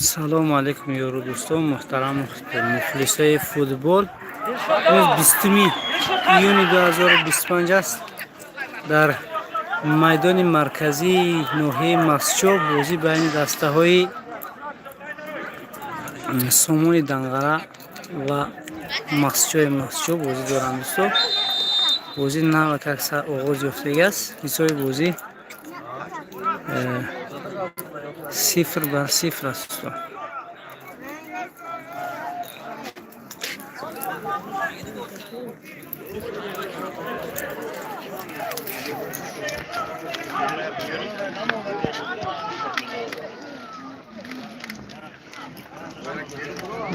سلام علیکم یارو دوستان محترم مخلصای فوتبال. امروز 20 یونی 2025 است. در میدان مرکزی نوحه مسجد بازی بین دسته های سامان دنگره و مسجد بازی دارند دوستان. بازی نه که اکثر آغاز یافتگی است. حساب بازی 0-0 است دوستان.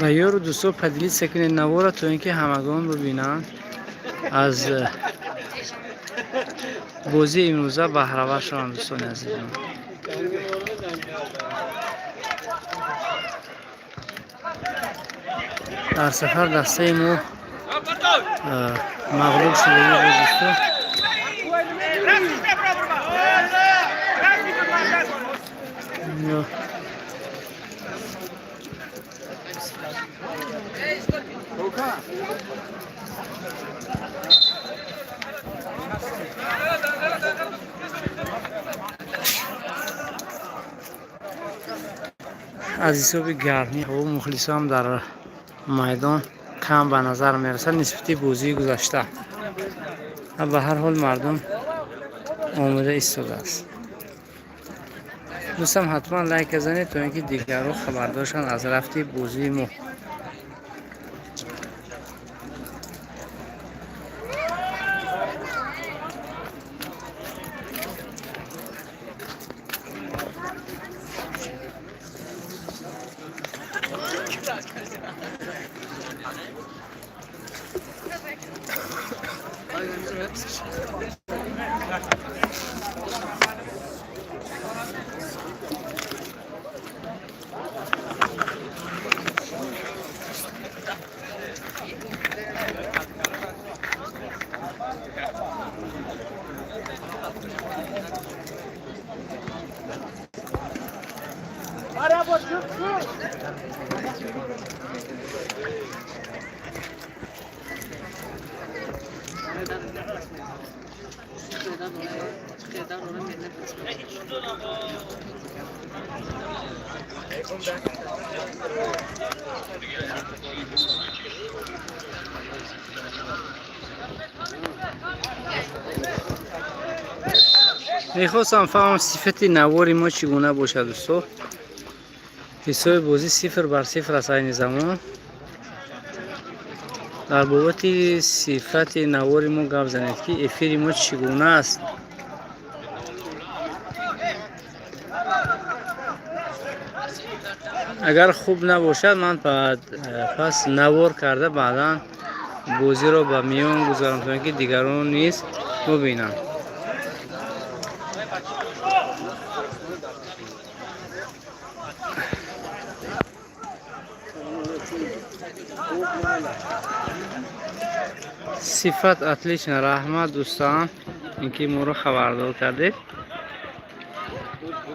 و یارو دوستان پدیلی سکن نوارا تا اینکه همگان ببینن از بازی امروزه بهره شوند دوستان عزیزم. در سفر دسته ما مغلوب شده دوستان. از حساب گرمی و مخلصان هم در میدان کم به نظر میرسد نسبت بازی گذشته. به هر حال مردم آماده ایستاده است. دوستان حتما لایک بزنید تا اینکه دیگران خبردار شوند از رفت بازی ما. میخواستم فهم صفت نواری ما چگونه باشد دوستان. حساب بازی 0-0 است این زمان. در بابت صفت نواری ما گپ زنید که افیر ما چگونه است. اگر خوب نباشد من پس نوار کرده بعدا بازی را به میان گذارم تا اینکه دیگران نیز ببینم. صفت اطلیچ رحمت دوستان اینکه ما رو خبردار کردید.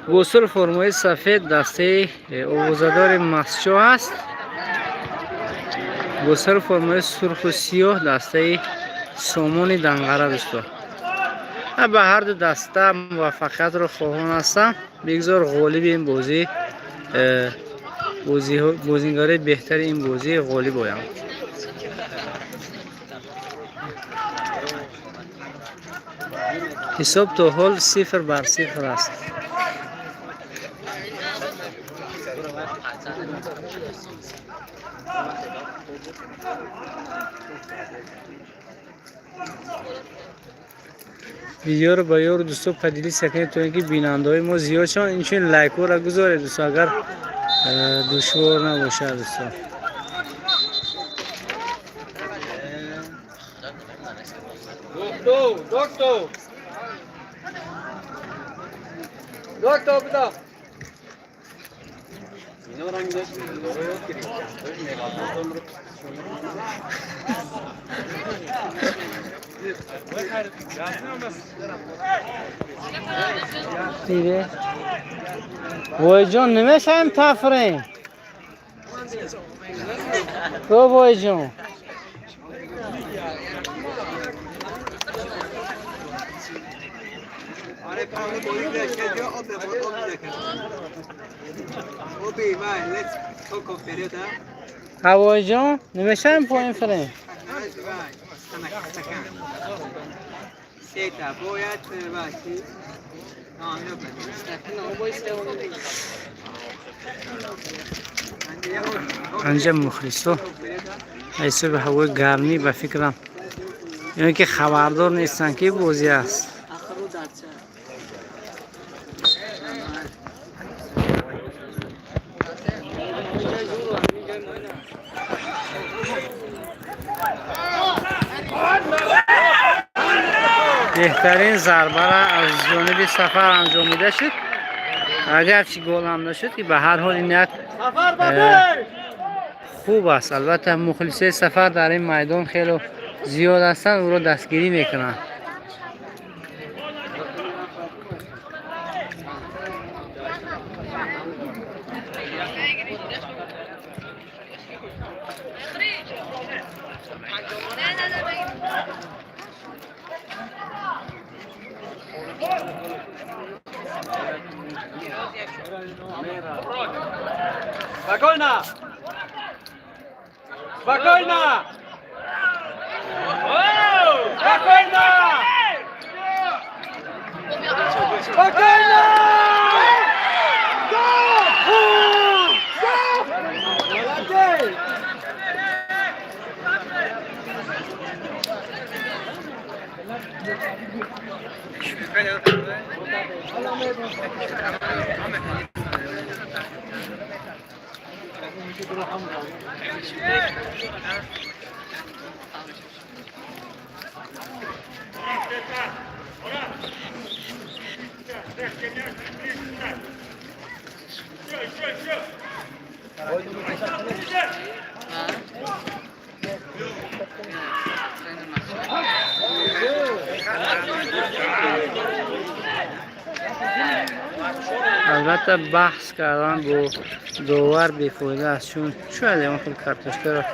گوسل فرمای سفید دسته اوزادار مسجد است. گوسل فرمای سرخ و سیاه دسته سامان دنگره دوستان. به هر دو دسته موفقیت رو خواهان هستم. بگذار غالب این بازیگری بهتر این بازی غالب بایم. حساب تا حال 0-0 است. ویدیو رو با یار دوستو پدیلی سکنید تا اینکه بیننده های ما زیاد شون. اینچنین لایک را گذارید دوستو اگر دشوار نباشه دوستو. دکتر بدا دیگه وای جان نمیشم تفرین بابای جان هوای جان نمیشم پایین فرین Seta, boyat basi. انجام مخلصو ایسه به هوای گرمی به فکرم یعنی که خبردار نیستن که بازی است بهترین ضربه را از جانب سفر انجام شد اگرچه گل هم نشد که به هر حال این یک خوب است البته مخلصه سفر در این میدان خیلی زیاد هستند او را دستگیری میکنند Spokojna! Spokojna! Spokojna! Spokojna! البته بحث کردن با داور بیفایده است چون شاید اون خیلی کارتشته را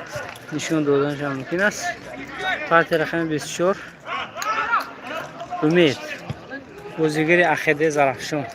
نشون دادنش هم ممکن است پارت رقم 24 امید بازیگر عقیده زرافشان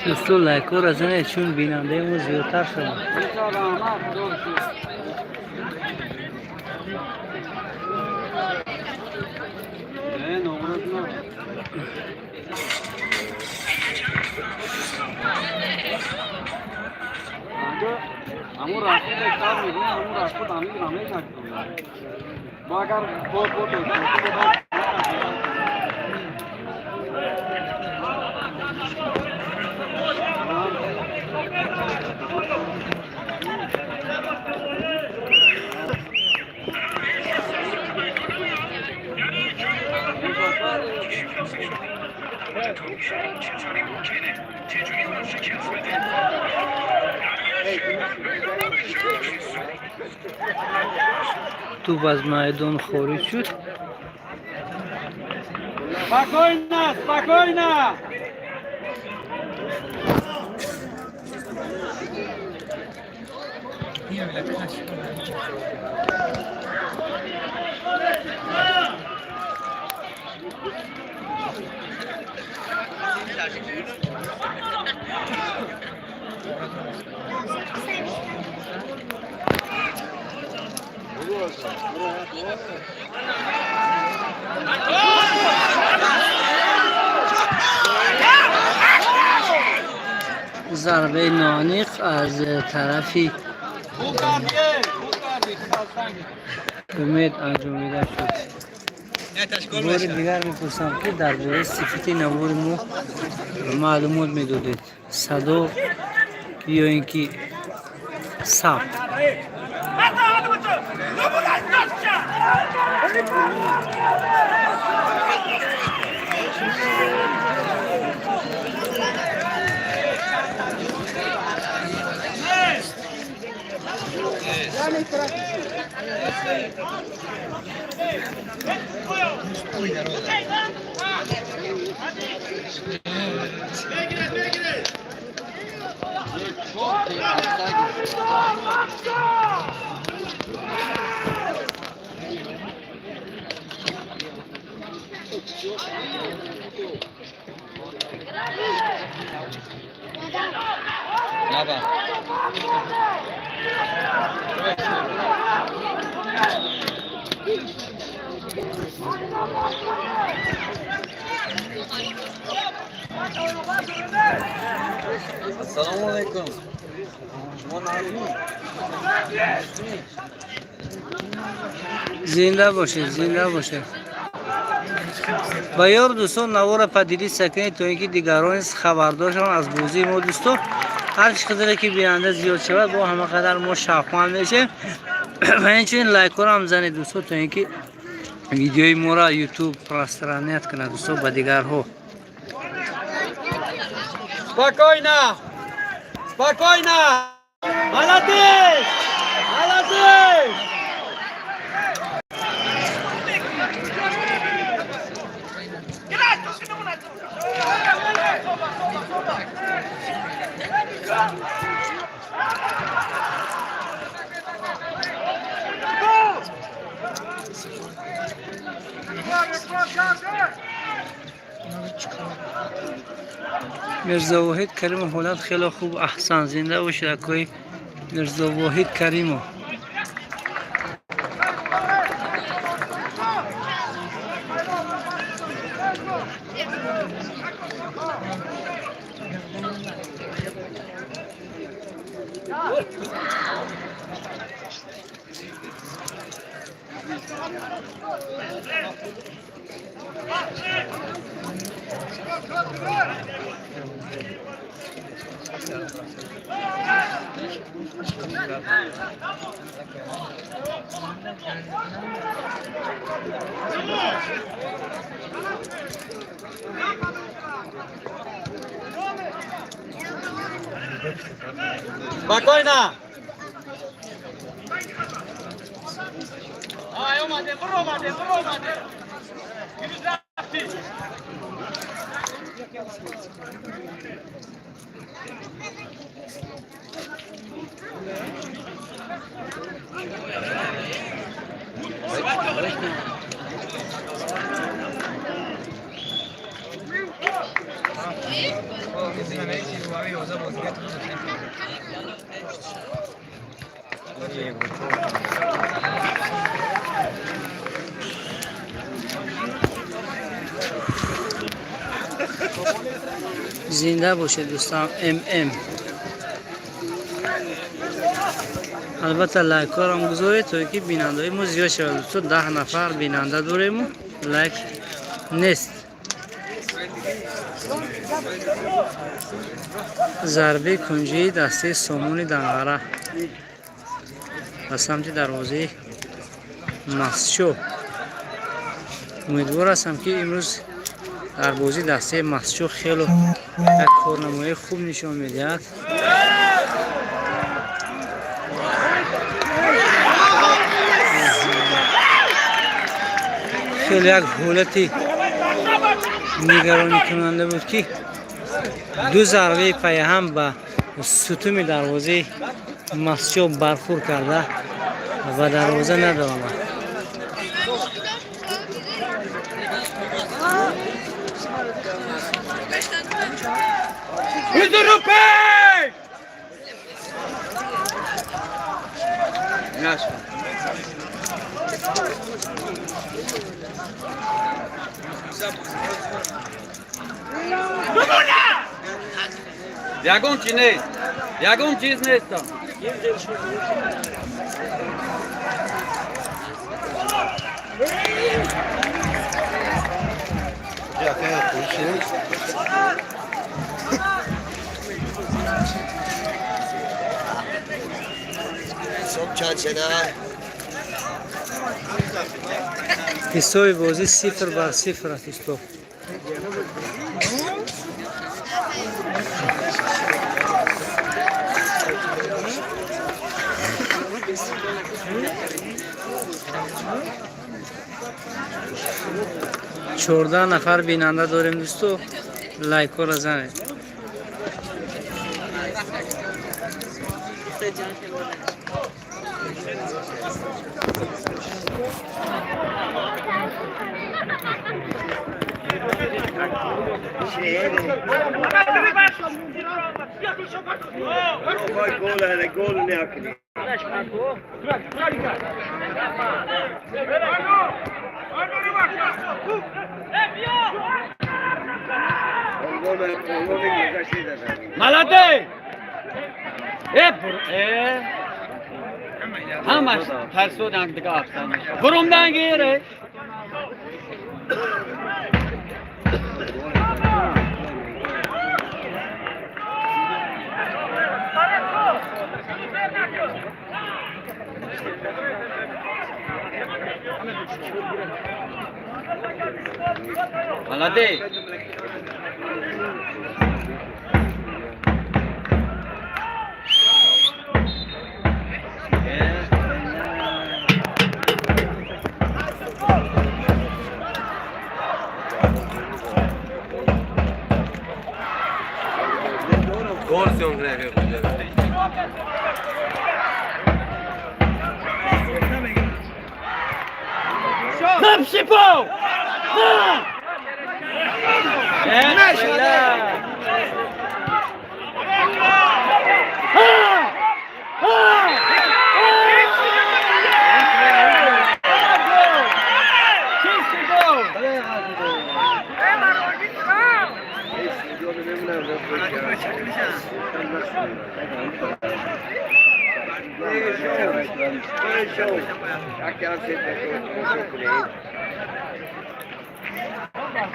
دوستو لایک و رزنه چون بیننده مو زیادتر شد همون راستی دکتر میدیم همون راستی دامی نامه کردیم ما اگر بود توپ از میدان خارج شد. Спокойно, спокойно! ضربه نانیق از طرفی امید انجامیده شد. بار دیگر میپرسم که درباره صفت نوار ما معلومات میدادید، صدا یا اینکه ثبت. السلام علیکم. زنده باشید، زنده باشید. با یار دوستان نوار پدیدی سکنید تا اینکه دیگران خبردار شوند از بازی ما. دوستان هر چقدر که بیننده زیاد شود با همه قدر ما شوقمند میشه و اینچنین لایک هم زنید دوستان تا اینکه ویدیوی ما را یوتیوب پرسترانیت کنه دوستان با دیگرها. Спокойно! Спокойно! Молодец! Молодец! مرزا واحد کریم حالت خیلی خوب، احسن، زنده باشید اکوی مرزا واحد کریم. Спокойно! Ай, омаде, бромаде, бромаде! زنده باشید دوستان. ام البته لایک هم گذارید تا اینکه بیننده ما زیاد شود دوستان. 10 نفر بیننده داریم، لایک نیست. ضربه کنجی دسته سامون دنغره و سمت دروازه مسشو. امیدوار هستم که امروز در بازی دسته مسجو خیلی یک کارنمایی خوب نشان میدهد. خیلی یک حالتی نگرانی کننده بود که دو ضربه پای هم به ستون دروازه مسجو برخورد کرده و دروازه ندارد. یگون چی نیست، یگون چیز نیستم. حساب بازی 0-0 است. تو 14 نفر بیننده داریم دوستو، لایک ها را زنید. ملده همش ترسودن دیگه افتانه برومدن گیره ملده Shippo!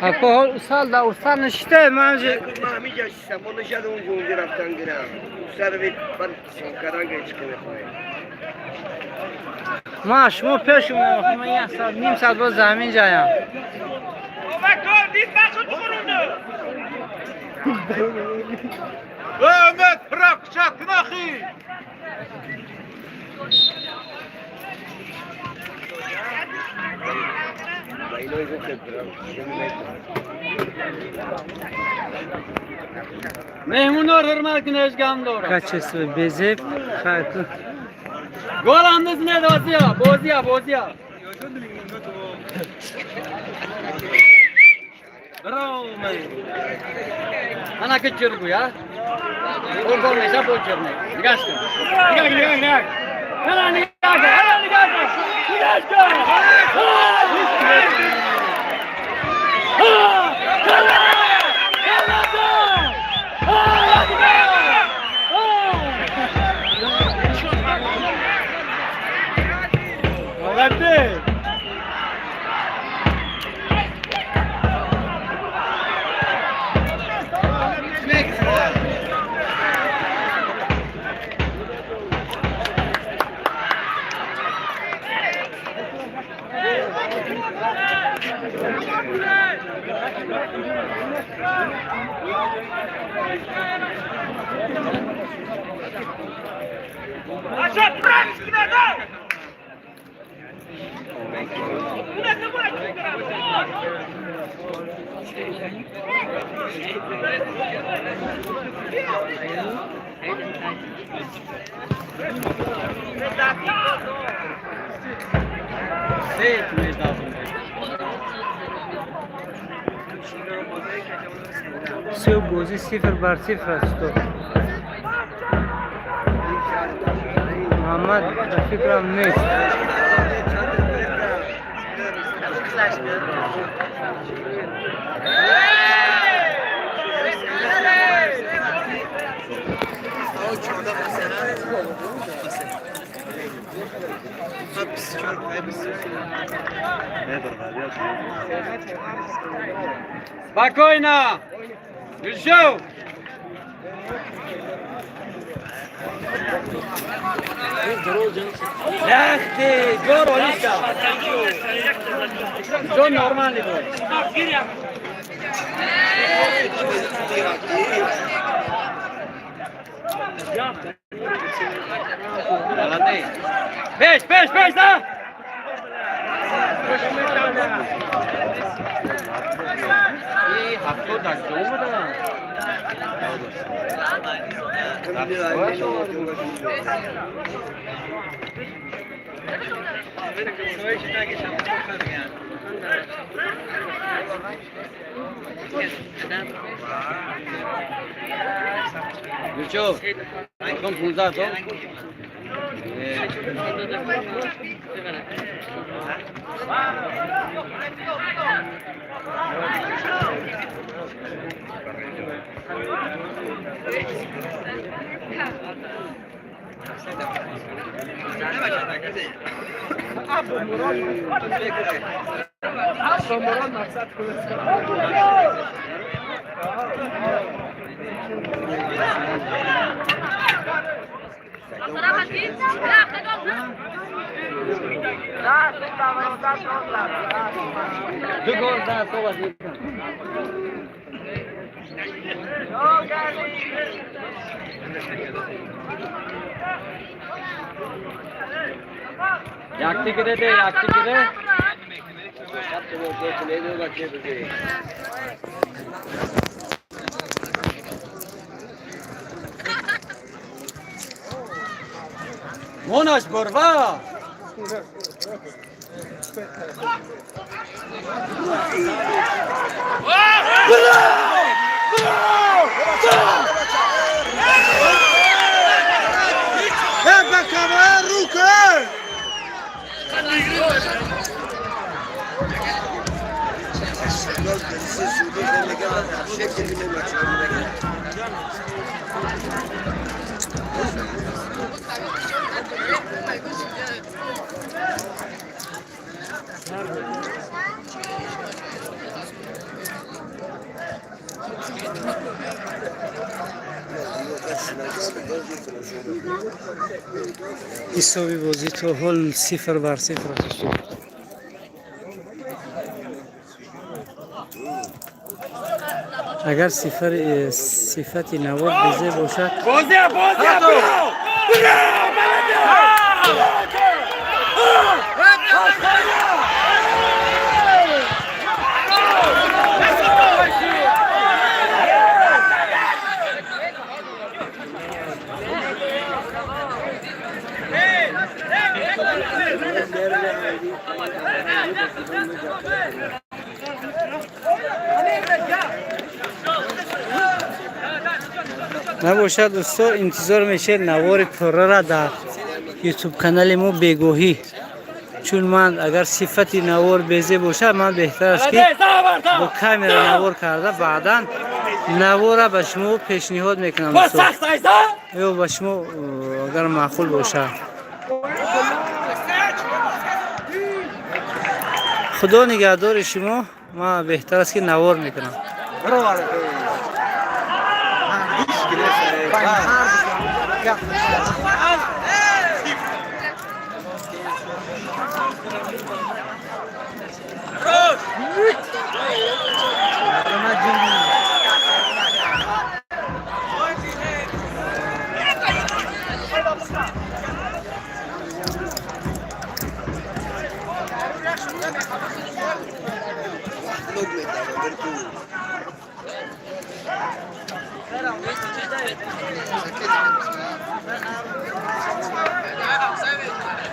Alkohol sal da ustan işte manje. Mami já se chamou já de um raftan gram. Serve para karange çıkıyor. ما شما پیش اومد من یک ساعت نیم ساعت باز زمین جایم. Ömet bırak çakmakı. Mehmunlar hürmetine özgam doğru. Kaçısı bezip xaytı. Gol andız ne boziya, boziya. Bravo Mehmun. Ana küçür bu ya. Gol neyse bol çırmay. Nigaştın. Nigaş. Hala nigaş. سه بازی 0-0 است. محمد به فکرم نیست. Spokojna! Gülşov! Yaxti, gör olishka. Çok normal bu. Beş da! İyi, hafta da doğru da. Gülçov, bakın 15 to. Du går där så vad det. Yaktı gire de, yaktı gire. Monash borva. حسابی بازی تا حال 0-0 است. اگر صفت نوار بزه باشد نباشد دوستا انتظار میشه نوار پره را در یوتیوب کانال ما بگوهی، چون من اگر صفت نوار بیزه باشه من بهتر است که با کامera نوار کرده بعدا نوار را به شما پیشنهاد میکنم دوستا، یا به شما اگر معقول باشه. خدا نگهدار شما. ما بهتر است که نوار میکنم.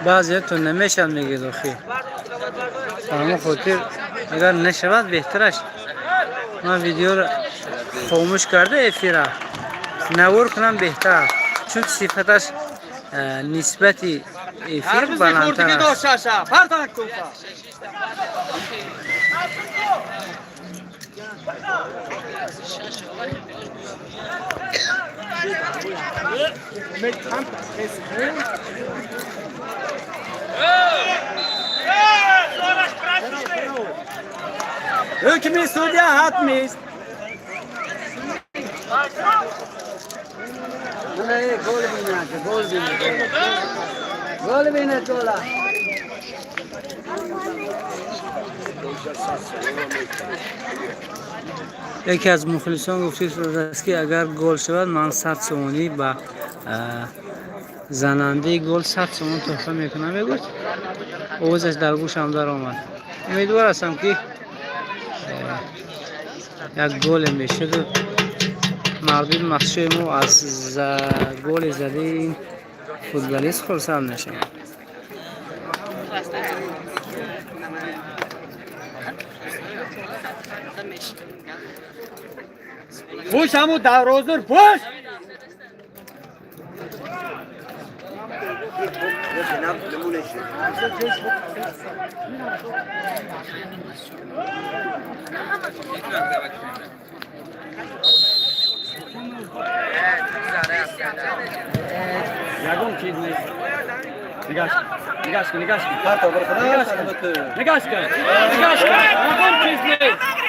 بعضی تو نمیشن میگید آخی اما خاطر اگر نشود بهترش من ویدیو رو خاموش کرده افیره نور کنم بهتر چون صفتش نسبتی افیر بلندتر است Hükmü Suudi hatmiz. Gol bine tola. یکی از مخلصان گفتید است که اگر گل شود من 100 سومونی با زننده گل 100 سومون تحفه میکنم بگوید اوزش در گوشم در آمد امیدوار هستم که یک گل میشه که مردم مخشوی مو از گل زده این فوتبالیست خرسند نشه Push همون دروازه push. یکم چیز نیست. نگاش کن. نگاش کن. یکم چیز نیست.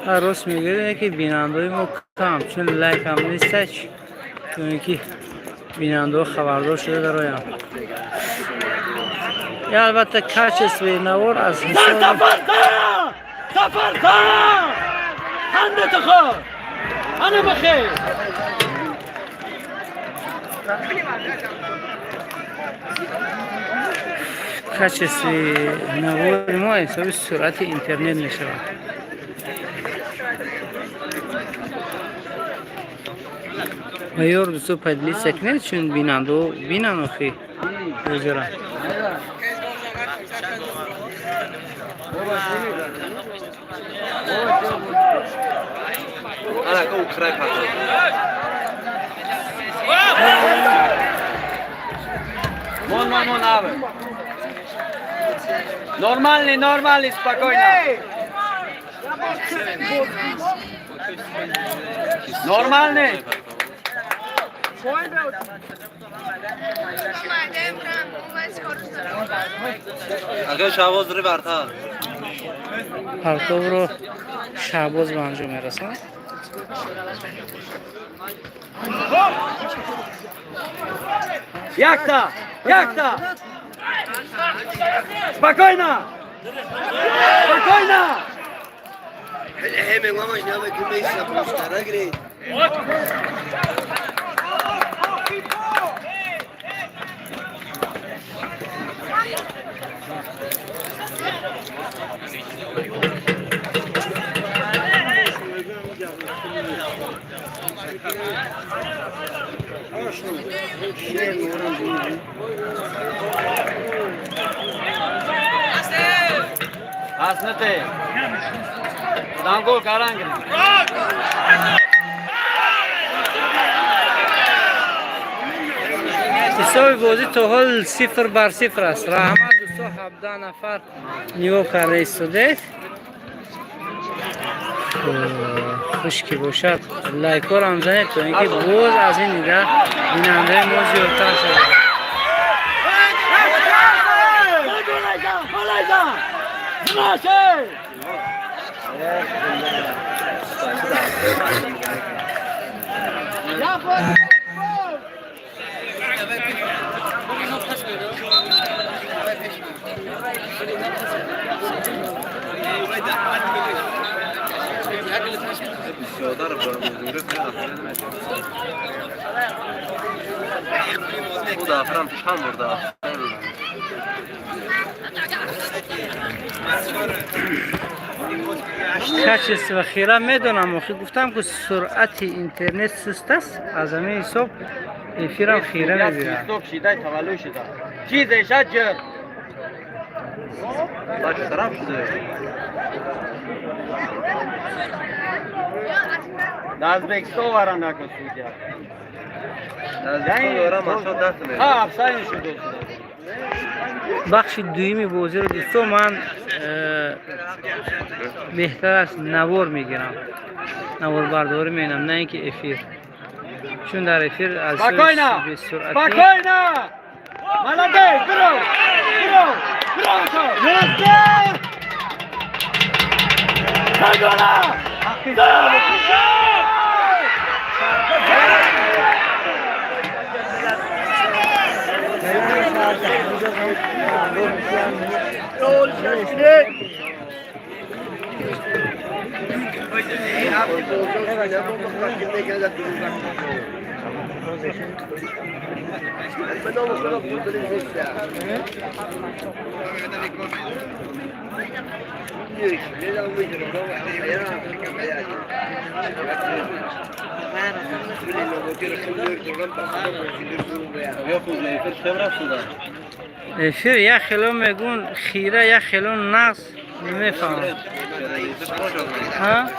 هر روز میگه که بیننده ما کم چون لایک هم نیستش چون که بیننده خبردار شده در آیم یا البته کچ اسوی نور از حساب سفر کن خنده تو خور هنه بخیر کچ اسوی نور ما حساب سرعت اینترنت نشود و یور دوستو پدلی سکنه چون بینم اخی بزرم Mon ave. Normalni, spokojno. Normalni. اگر شواز رو برتر پرتاب رو شعباز به انجام میرسن Yakta. Spokojno. همه ماماش نامه که میشه پوستره گری Asnete. Dango karangri. حساب بازی تا حال 0-0 است رحمت دوستا 17 نفر نیو کرده ایستاده خوش که باشد لایکار هم زنید تا اینکه باز از این دیده بیننده ما زیادتر شده پیاده رو برمونگره خود افرام چند برده کچست و خیره میدونم آخی گفتم که سرعت اینترنت سست است از همین حساب افیرم خیره میبیرم استوک شده تولد شده چیزی شجر باش طرف شده O'zbekiston varandasi sudya. Ha, afsayin شده. بخش دویمی بازی رو دوستان من بهتر است نوار میگیرم، نوار برداری میگیرم نه اینکه افیر، چون در افیر از به سرعتی Молодец, برو افیر یک خیلو میگون خیره یک خیلو نقص نمیفهمم ها؟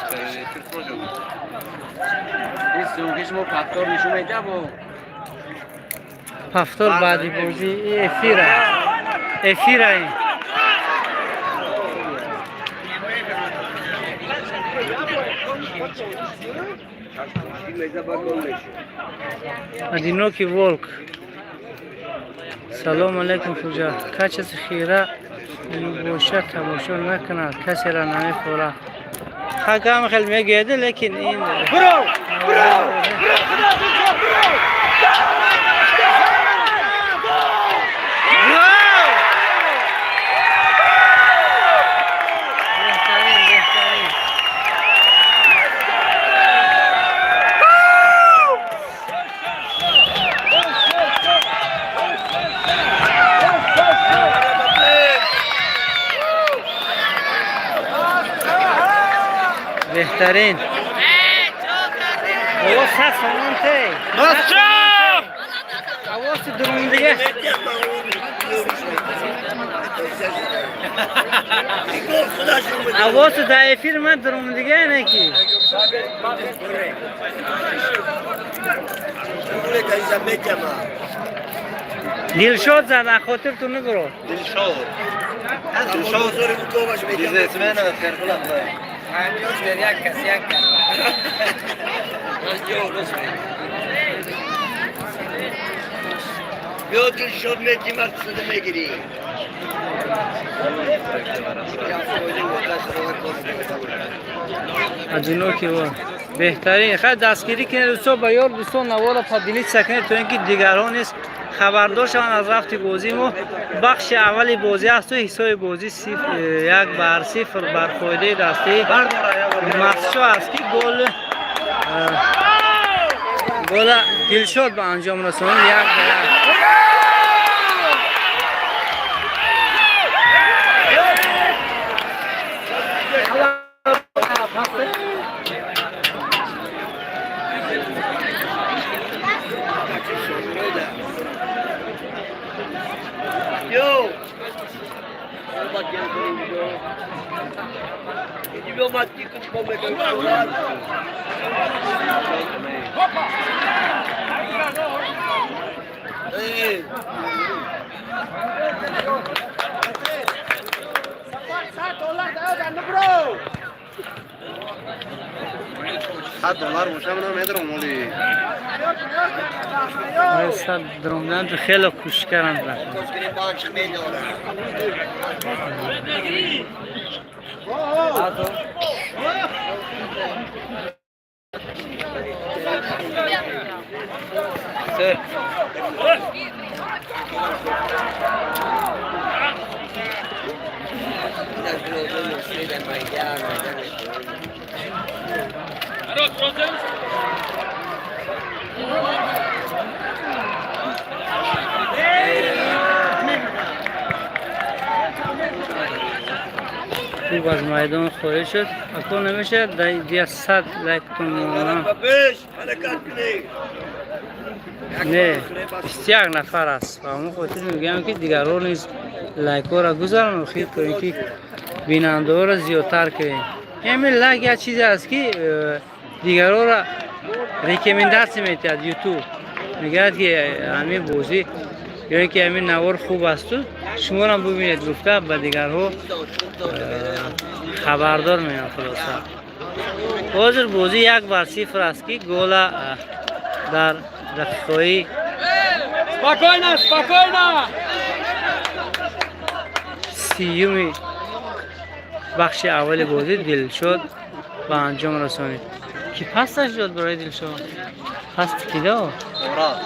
این سوگیش ما پفتار نشون میده با پفتار بعدی بازی افیره این ادینوکی ولک سلام علیکم فوجا کچس خیره گوشه تماشا نکند کسی را نمیخوره حکم خیلی میگیده لیکن این برو بهترین آواز هست همانته آواز درون دیگه آواز دایفیر من درون دیگه نکی دلشاد زد خاطر تو نگرو دلشاد بیزنسمن خیرخلق بیا دلشاد میتی مقصود میگیری ادینوکی و بهترین خیلی دستگیری کنه دوستان با یار دوستان نوالا پادیلیت سکنه تو اینکه دیگران نیست خبردار شوند از رفت بازی ما بخش اولی بازی است و حساب بازی 1-0 بر فایده دسته مخشو است که گل دلشاد به انجام رسوند 1-0 $100 باشه منم ندارم ولی $100 درمدن تو خیلی کوشش کردن خوب از میدان خارج شد. اکنون نمیشه دیگه 100 لایک کنم. حرکت کنی. نه 21 نفر است و اون خاطر میگم که دیگرها نیز لایک ها را گذارن و خیلی کنید که بیننده ها را زیادتر کنید. همین لایک یه چیزی است که دیگرها را ریکمنداسی میتید یوتیوب میگه که همین بازی یا که همین نوار خوب است شما را ببینید گفته به دیگرها خبردار میان. خلاصه حاضر بازی 1-0 است که گل در دقیقه Spokojna! سیومی بخش اول بازی دلشاد به انجام رسانید. کی پسش داد برای دلشاد؟ پس کی داد؟ اوراز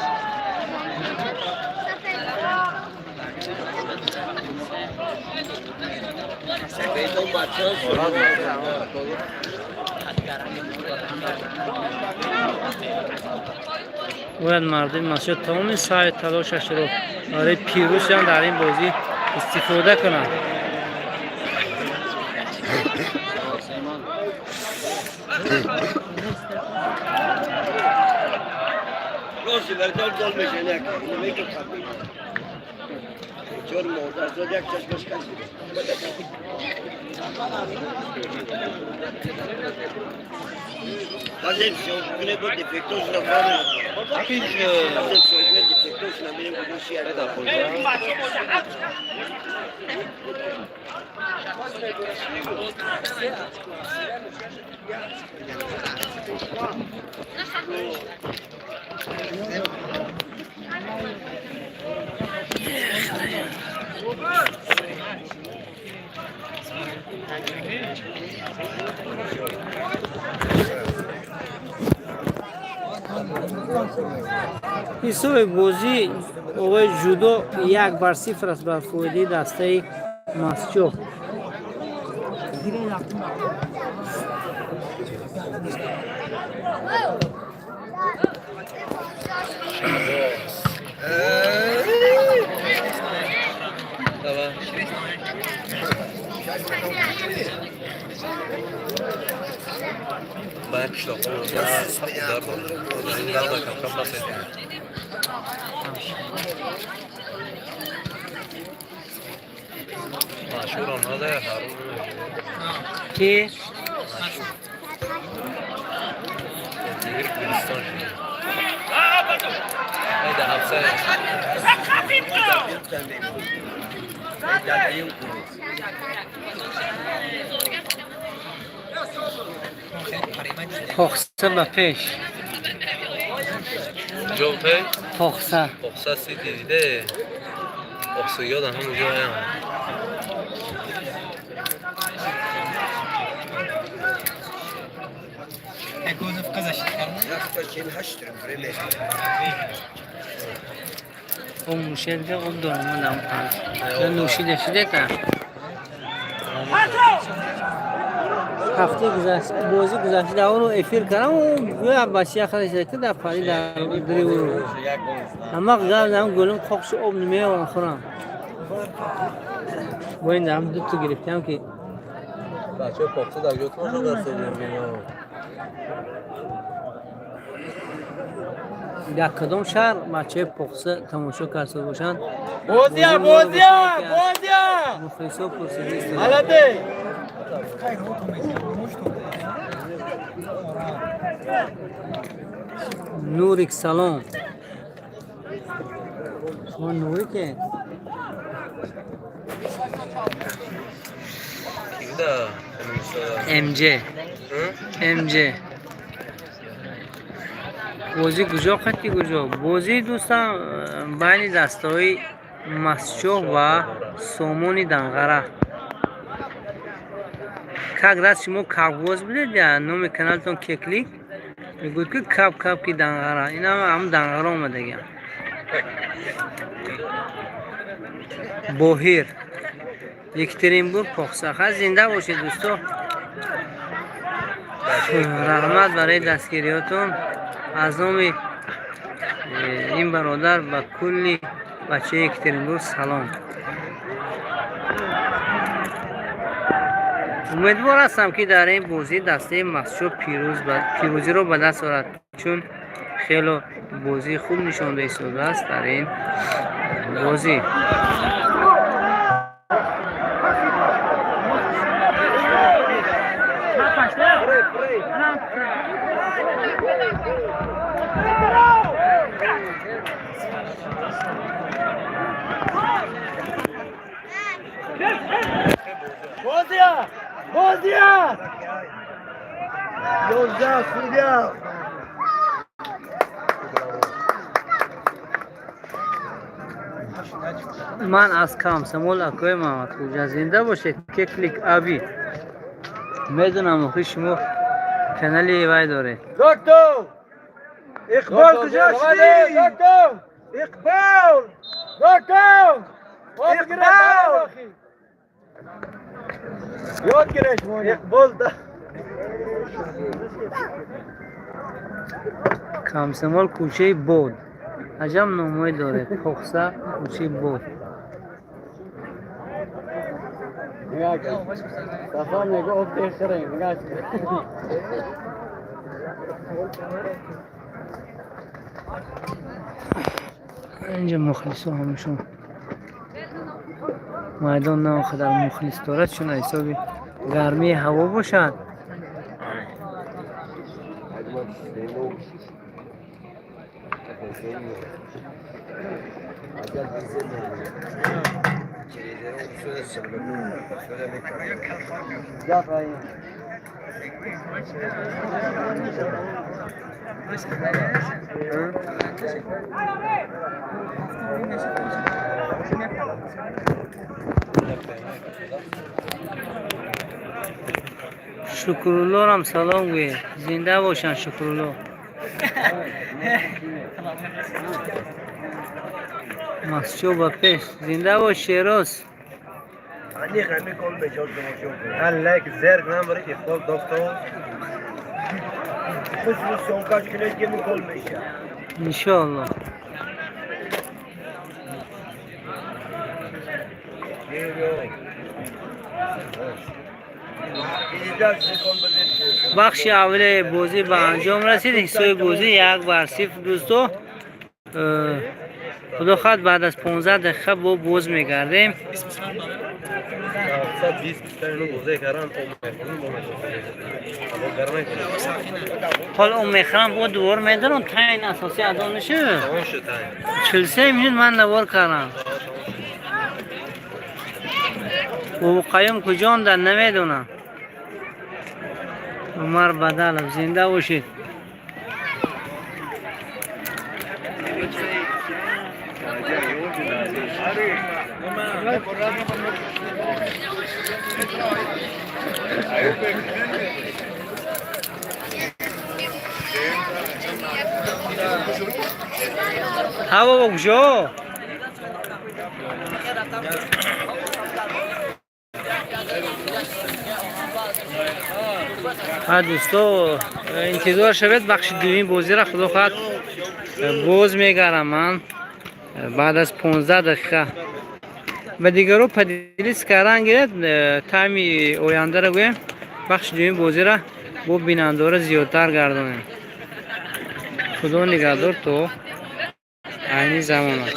باید مردم مسجد تمام سعی تلاشش رو برای پیروزی در این بازی استفاده کنند. راستی بردار گل میشه نکنه. اینو میگه خبری. چون موضوع زد یک چشمش کشیده. Attention, prenez votre défecto, je la vois. Attention, prenez le défecto, je la mets au dossier à la حساب بازی آقای جودو 1-0 است بر فویده دسته مسجد. کی؟ پخسه به پیش جوته پخسه سی دیده پخسه یاد همون جا هم اون موشیده اون دارم دام کنم نوشیده شده که هفته گذشته بازی گذشته اون رو افیر کردم و گویا بچه خودش که در پاری در دری رو اما گفتم گلم خوکش آب نمیام خورم با این دارم دو تا گرفتم که بچه پخته در جوتون شده است در کدام شهر بچه پخته تماشا کرده باشند بازیا مفلسا پرسیدیست حالته نوریک سلام شما نوری که ام جی بازی کجا خطی کجا بازی دوستان بین دستای مسجد و سومونی دنغره که شما کاغذ بدید یا نام کانالتون کلیک میگوید که کپ کی دنغره این هم دنغره اومده گیم بوهیر یکترینبورگ پخسخه زنده باشید دوستان رحمت برای دستگیریاتون. از نام این برادر با کلی بچه یکترینبورگ سلام. امیدوار هستم که در این بازی دسته مسجد پیروزی رو به دست آورد، چون خیلی بازی خوب نشان داده است در این بازی. بازیا 11 خوبیا. من از کامسمول اکوی محمد خوجا. زنده باشید. کلیک آبی. میدونم که شما کانالی وای داره. دکتر اقبال کجا شدی؟ دکتر اقبال یاد گرفت مون اقبال دا کامسمول کوچه بود. عجب نامه داره. پخسا کوچه بود. نگاه کن. صفا نگاه افته خره. نگاه کن. اینجا مخلص ها همشون میدان نه خدر مخلص دارد، چون حسابی گرمی هوا باشد. شکرالله هم سلام گوی. زنده باشن شکرالله. مسجو با پیش. زنده باش شیراز. علی غمی کل بجاد الله که زرگ من برای اقبال دکتر خصوص سونکاش کنید که کل میشه انشاءالله. بخش اول بازی به انجام رسید. حصه بازی 1-0 دوستو. خدا خواهد بعد از 15 دقیقه با باز میگردیم. حالا اون میخرم با دوبار میدارم تاین اساسی ادا نشه. 43 منوت من نوار کردم. او قیم کجا در نمیدونم. عمر بدل. زنده باشید. هوا بگشو. ها دوستو انتظار شوید. بخش دوم بازی را خدا خواهد باز میگردم من بعد از 15 دقیقه. و دیگر رو پدیلیس کردن گرد تایمی آینده را گویم بخش دوم بازی را با بیننده را زیادتر گردانیم. خدا نگهدار تو aynı zamanda.